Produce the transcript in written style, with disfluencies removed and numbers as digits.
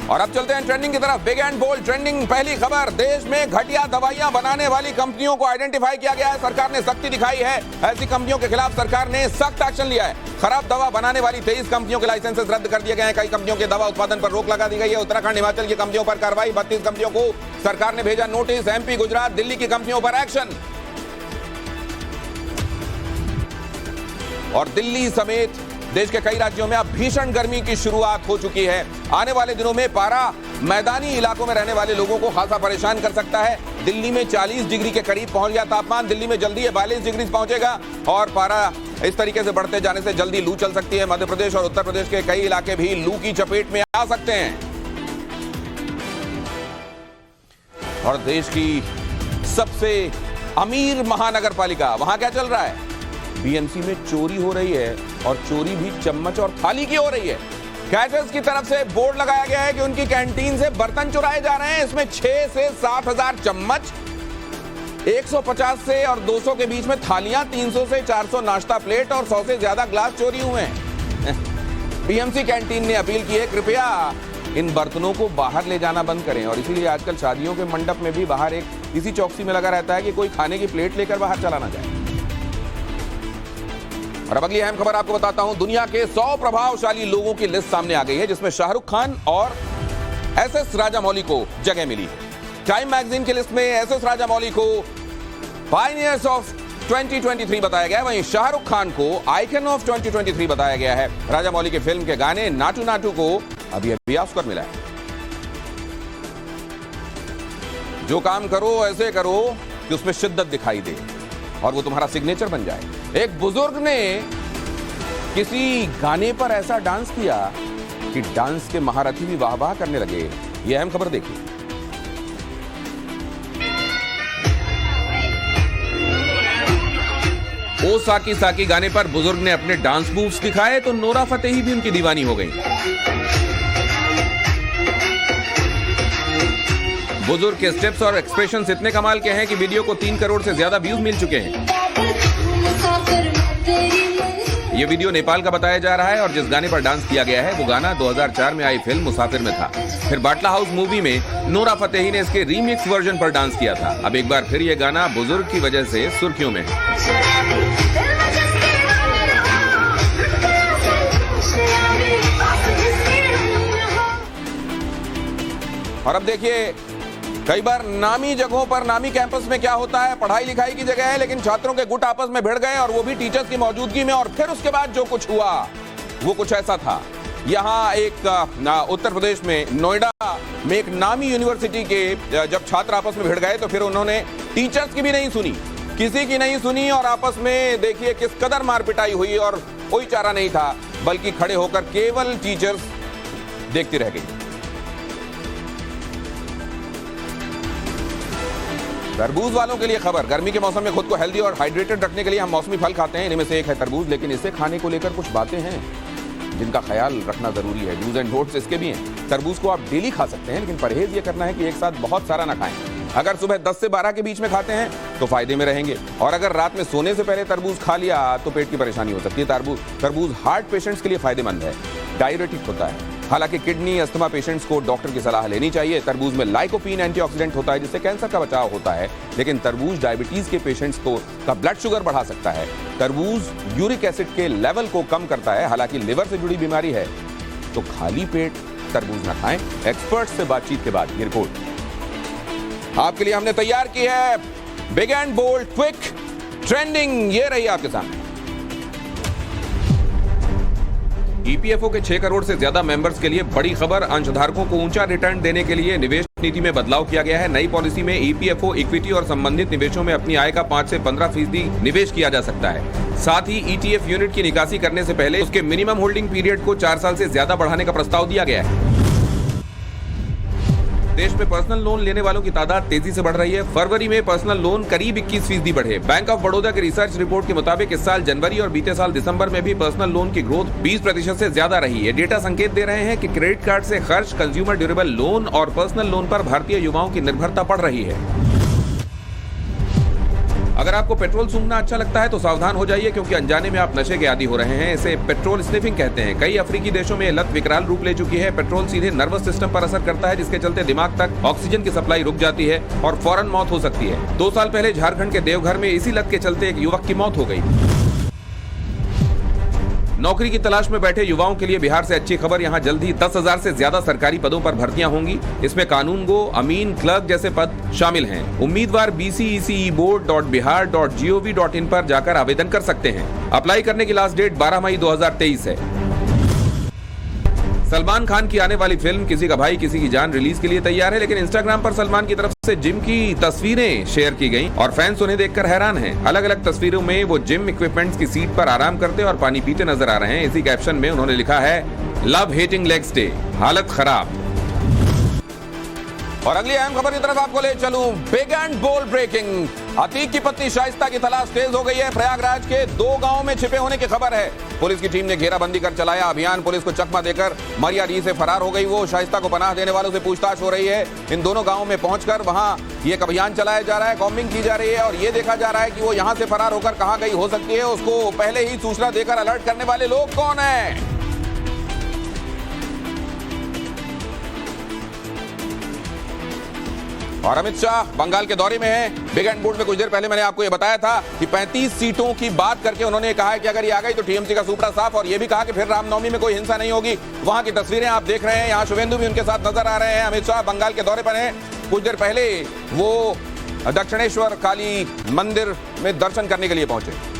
और अब चलते हैं ट्रेंडिंग की तरफ। बिग एंड बोल्ड ट्रेंडिंग पहली खबर, देश में घटिया दवाइयां बनाने वाली कंपनियों को आइडेंटिफाई किया गया है। सरकार ने सख्ती दिखाई है, ऐसी कंपनियों के खिलाफ सरकार ने सख्त एक्शन लिया है। खराब दवा बनाने वाली 23 कंपनियों के लाइसेंसेस रद्द कर दिए गए हैं। कई कंपनियों के दवा उत्पादन पर रोक लगा दी गई है। उत्तराखंड, हिमाचल की कंपनियों पर कार्रवाई, 32 कंपनियों को सरकार ने भेजा नोटिस। एमपी, गुजरात, दिल्ली की कंपनियों पर एक्शन। और दिल्ली समेत देश के कई राज्यों में अब भीषण गर्मी की शुरुआत हो चुकी है। आने वाले दिनों में पारा मैदानी इलाकों में रहने वाले लोगों को खासा परेशान कर सकता है। दिल्ली में 40 डिग्री के करीब पहुंच गया तापमान। दिल्ली में जल्दी 42 डिग्री पहुंचेगा और पारा इस तरीके से बढ़ते जाने से जल्दी लू चल सकती है। मध्य प्रदेश और उत्तर प्रदेश के कई इलाके भी लू की चपेट में आ सकते हैं। और देश की सबसे अमीर महानगर पालिका, वहां क्या चल रहा है? बीएमसी में चोरी हो रही है और चोरी भी चम्मच और थाली की हो रही है। कैटर्स की तरफ से बोर्ड लगाया गया है कि उनकी कैंटीन से बर्तन चुराए जा रहे हैं। इसमें 6 से 7 हजार चम्मच, 150 से और 200 के बीच में थालियां, 300 से 400 नाश्ता प्लेट और 100 से ज्यादा ग्लास चोरी हुए हैं। बीएमसी कैंटीन ने अपील की है, कृपया इन बर्तनों को बाहर ले जाना बंद करें। और इसीलिए आजकल शादियों के मंडप में भी बाहर एक इसी चौकसी में लगा रहता है कि कोई खाने की प्लेट लेकर बाहर चला ना जाए। और अब अगली अहम खबर आपको बताता हूं। दुनिया के 100 प्रभावशाली लोगों की लिस्ट सामने आ गई है, जिसमें शाहरुख खान और एसएस राजामौली को जगह मिली। टाइम मैगजीन की लिस्ट में एसएस राजामौली को पायनियर्स ऑफ 2023 बताया गया है, वहीं शाहरुख खान को आइकन ऑफ 2023 बताया गया है। राजामौली की फिल्म के गाने नाटू नाटू को अभी ऑस्कर मिला है। जो काम करो ऐसे करो कि उसमें शिद्दत दिखाई दे और वो तुम्हारा सिग्नेचर बन जाए। एक बुजुर्ग ने किसी गाने पर ऐसा डांस किया कि डांस के महारथी भी वाह वाह करने लगे। ये अहम खबर देखिए। ओ साकी साकी गाने पर बुजुर्ग ने अपने डांस मूव्स दिखाए तो नोरा फतेही भी उनकी दीवानी हो गई। बुजुर्ग के स्टेप्स और एक्सप्रेशंस इतने कमाल के हैं कि वीडियो को 3 करोड़ से ज्यादा व्यूज मिल चुके हैं। ये वीडियो नेपाल का बताया जा रहा है और जिस गाने पर डांस किया गया है वो गाना 2004 में आई फिल्म मुसाफिर में था। फिर बाटला हाउस मूवी में नोरा फतेही ने इसके रीमिक्स वर्जन पर डांस किया था। अब एक बार फिर ये गाना बुजुर्ग की वजह से सुर्खियों में है। और अब देखिए, कई बार नामी जगहों पर, नामी कैंपस में क्या होता है, पढ़ाई लिखाई की जगह है लेकिन छात्रों के गुट आपस में भिड़ गए और वो भी टीचर्स की मौजूदगी में। और फिर उसके बाद जो कुछ हुआ वो कुछ ऐसा था। यहाँ एक उत्तर प्रदेश में नोएडा में एक नामी यूनिवर्सिटी के जब छात्र आपस में भिड़ गए तो फिर उन्होंने टीचर्स की भी नहीं सुनी, किसी की नहीं सुनी और आपस में देखिए किस कदर मारपिटाई हुई। और कोई चारा नहीं था बल्कि खड़े होकर केवल टीचर्स देखती रह गई। तरबूज वालों के लिए खबर, गर्मी के मौसम में खुद को हेल्दी और हाइड्रेटेड रखने के लिए हम मौसमी फल खाते हैं। इनमें से एक है तरबूज, लेकिन इसे खाने को लेकर कुछ बातें हैं जिनका ख्याल रखना जरूरी है। डूज एंड डोंट्स इसके भी हैं। तरबूज को आप डेली खा सकते हैं लेकिन परहेज ये करना है कि एक साथ बहुत सारा ना खाएं। अगर सुबह 10 से 12 के बीच में खाते हैं तो फायदे में रहेंगे और अगर रात में सोने से पहले तरबूज खा लिया तो पेट की परेशानी हो सकती है। तरबूज हार्ट पेशेंट्स के लिए फायदेमंद है, डाययूरेटिक होता है। हालांकि किडनी, अस्थमा पेशेंट्स को डॉक्टर की सलाह लेनी चाहिए। तरबूज में लाइकोपीन एंटीऑक्सीडेंट होता है जिससे कैंसर का बचाव होता है, लेकिन तरबूज डायबिटीज के पेशेंट्स का ब्लड शुगर बढ़ा सकता है। तरबूज यूरिक एसिड के लेवल को कम करता है। हालांकि लिवर से जुड़ी बीमारी है तो खाली पेट तरबूज न खाएं। एक्सपर्ट से बातचीत के बाद ये रिपोर्ट आपके लिए हमने तैयार की है। Big and bold quick trending ये रही आपके सामने। ईपीएफओ के 6 करोड़ से ज्यादा मेंबर्स के लिए बड़ी खबर। अंशधारकों को ऊंचा रिटर्न देने के लिए निवेश नीति में बदलाव किया गया है। नई पॉलिसी में ईपीएफओ इक्विटी और संबंधित निवेशों में अपनी आय का 5 से 15% निवेश किया जा सकता है। साथ ही ईटीएफ यूनिट की निकासी करने से पहले उसके मिनिमम होल्डिंग पीरियड को 4 साल से ज्यादा बढ़ाने का प्रस्ताव दिया गया है। देश में पर्सनल लोन लेने वालों की तादाद तेजी से बढ़ रही है। फरवरी में पर्सनल लोन करीब 21% बढ़े। बैंक ऑफ बड़ौदा की रिसर्च रिपोर्ट के मुताबिक इस साल जनवरी और बीते साल दिसंबर में भी पर्सनल लोन की ग्रोथ 20% से ज्यादा रही है। डेटा संकेत दे रहे हैं कि क्रेडिट कार्ड से खर्च, कंज्यूमर ड्यूरेबल लोन और पर्सनल लोन पर भारतीय युवाओं की निर्भरता बढ़ रही है। अगर आपको पेट्रोल सूंघना अच्छा लगता है तो सावधान हो जाइए, क्योंकि अनजाने में आप नशे के आदी हो रहे हैं। इसे पेट्रोल स्निफिंग कहते हैं। कई अफ्रीकी देशों में यह लत विकराल रूप ले चुकी है। पेट्रोल सीधे नर्वस सिस्टम पर असर करता है, जिसके चलते दिमाग तक ऑक्सीजन की सप्लाई रुक जाती है और फौरन मौत हो सकती है। 2 साल पहले झारखंड के देवघर में इसी लत के चलते एक युवक की मौत हो गई। नौकरी की तलाश में बैठे युवाओं के लिए बिहार से अच्छी खबर। यहां जल्द ही 10,000 से ज्यादा सरकारी पदों पर भर्तियां होंगी। इसमें कानूनगो, अमीन, क्लर्क जैसे पद शामिल हैं। उम्मीदवार bceceboard.bihar.gov.in पर जाकर आवेदन कर सकते हैं। अप्लाई करने की लास्ट डेट 12 मई 2023 है। सलमान खान की आने वाली फिल्म किसी का भाई किसी की जान रिलीज के लिए तैयार है, लेकिन इंस्टाग्राम पर सलमान की तरफ से जिम की तस्वीरें शेयर की गईं और फैंस उन्हें देखकर हैरान हैं। अलग अलग तस्वीरों में वो जिम इक्विपमेंट्स की सीट पर आराम करते और पानी पीते नजर आ रहे हैं। इसी कैप्शन में उन्होंने लिखा है, लव हेटिंग लेग्स डे, हालत खराब। और अगली अहम खबर की तरफ आपको ले चलूं। Big and bold breaking. Atiq की पत्नी शाइस्ता की तलाश तेज हो गई है। प्रयागराज के 2 गांवों में छिपे होने की खबर है। पुलिस की टीम ने घेराबंदी कर चलाया अभियान। पुलिस को चकमा देकर मरियाडी से फरार हो गई वो। शाइस्ता को पनाह देने वालों से पूछताछ हो रही है। इन दोनों गांवों में पहुंचकर वहां ये एक अभियान चलाया जा रहा है, कॉम्बिंग की जा रही है और ये देखा जा रहा है कि वो यहां से फरार होकर कहां गई हो सकती है। उसको पहले ही सूचना देकर अलर्ट करने वाले लोग कौन है। और अमित शाह बंगाल के दौरे में है। बिग एंड बोल्ड में कुछ देर पहले मैंने आपको ये बताया था कि 35 सीटों की बात करके उन्होंने कहा है कि अगर ये आ गई तो टीएमसी का सुपड़ा साफ, और ये भी कहा कि फिर रामनवमी में कोई हिंसा नहीं होगी। वहां की तस्वीरें आप देख रहे हैं। यहां शुभेंदु भी उनके साथ नजर आ रहे हैं। अमित शाह बंगाल के दौरे पर हैं। कुछ देर पहले वो दक्षिणेश्वर काली मंदिर में दर्शन करने के लिए पहुंचे।